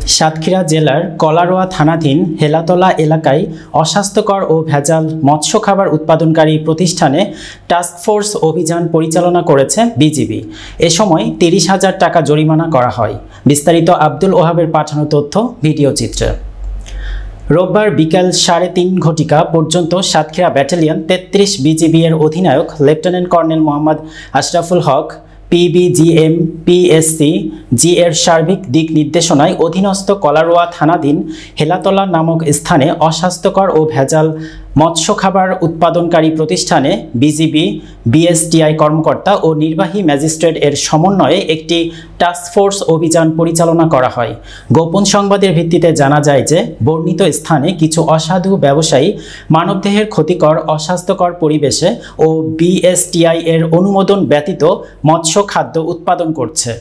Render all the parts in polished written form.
সাতক্ষীরা জেলার কলারোয়া থানাধীন হেলাতলা এলাকায় অস্বাস্থ্যকর ও ভেজাল মৎস্য খাবার উৎপাদনকারী প্রতিষ্ঠানে টাস্কফোর্স অভিযান পরিচালনা করেছে বিজিবি। এ সময় ৩০,০০০ টাকা জরিমানা করা হয়। বিস্তারিত আব্দুল ওহাবের পাঠানো তথ্য ভিডিও চিত্রে। রোববার বিকেল 3:30 ঘটিকা পর্যন্ত সাতক্ষীরা ব্যাটালিয়ন ৩৩ বিজিবি এর অধিনায়ক লেফটেন্যান্ট কর্নেল মোহাম্মদ আশরাফুল হক পিবিজিএম পিএসসি জি এর সার্বিক দিক নির্দেশনায় অধীনস্থ কলারোয়া থানাধীন হেলাতলা নামক স্থানে অস্বাস্থ্যকর ও ভেজাল মৎস্য খাবার উৎপাদনকারী প্রতিষ্ঠানে বিজিবি বিএসটিআই কর্মকর্তা ও নির্বাহী ম্যাজিস্ট্রেট এর সমন্বয়ে একটি টাস্কফোর্স অভিযান পরিচালনা করা হয়। গোপন সংবাদের ভিত্তিতে জানা যায় যে বর্ণিত স্থানে কিছু অসাধু ব্যবসায়ী মানবদেহের ক্ষতিকর অস্বাস্থ্যকর পরিবেশে ও বিএসটিআই এর অনুমোদন ব্যতীত মৎস্য খাদ্য উৎপাদন করছে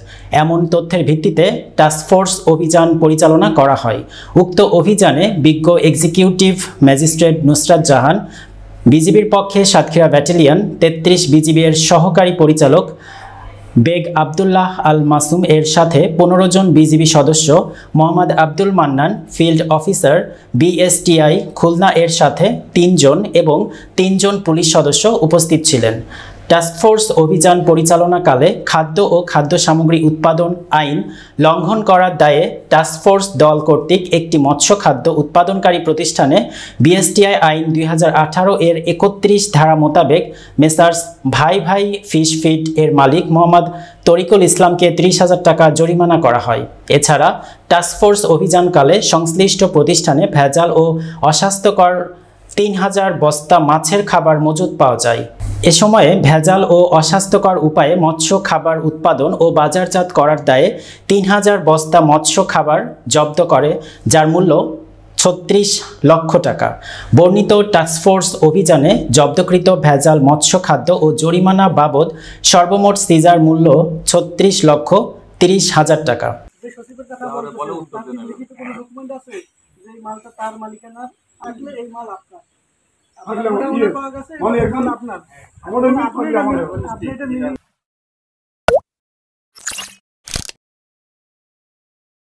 এমন তথ্যের ভিত্তিতে টাস্কফোর্স অভিযান পরিচালনা করা হয়। উক্ত অভিযানে বিজ্ঞ এক্সিকিউটিভ ম্যাজিস্ট্রেট নুসরাত জাহান, বিজিবির পক্ষে সাতক্ষীরা ব্যাটালিয়ন ৩৩ বিজিবি এর সহকারী পরিচালক বেগ আবদুল্লাহ আল মাসুম এর সাথে ১৫ জন বিজিবি সদস্য, Mohammad Abdul Mannan field officer BSTI Khulna এর সাথে ৩ জন এবং ৩ জন পুলিশ সদস্য উপস্থিত ছিলেন। টাস্কফোর্স অভিযান পরিচালনাকালে খাদ্য ও খাদ্য সামগ্রী উৎপাদন আইন লঙ্ঘন করার দায়ে টাস্কফোর্স দল কর্তৃক একটি মৎস্য খাদ্য উৎপাদনকারী প্রতিষ্ঠানে বিএসটিআই আইন ২০১৮ এর ৩১ ধারা মোতাবেক মেসার্স ভাই ভাই ফিশ ফিড এর মালিক মোহাম্মদ তরিকুল ইসলামকে ৩০,০০০ টাকা জরিমানা করা হয়। এছাড়া টাস্কফোর্স অভিযানকালে সংশ্লিষ্ট প্রতিষ্ঠানে ভেজাল ও অস্বাস্থ্যকর ৩,০০০ বস্তা মাছের খাবার মজুত পাওয়া যায়। এ সময়ে ভেজাল ও অস্বাস্থ্যকর উপায়ে মৎস্য খাবার উৎপাদন ও বাজারজাত করার দায়ে ৩,০০০ বস্তা মৎস্য খাবার জব্দ করে, যার মূল্য ৩৬ লক্ষ টাকা। বর্ণিত টাস্কফোর্স অভিযানে জব্দকৃত ভেজাল মৎস্য খাদ্য ও জরিমানা বাবদ সর্বমোট সিজার মূল্য ৩৬,৩০,০০০ টাকা। আপনার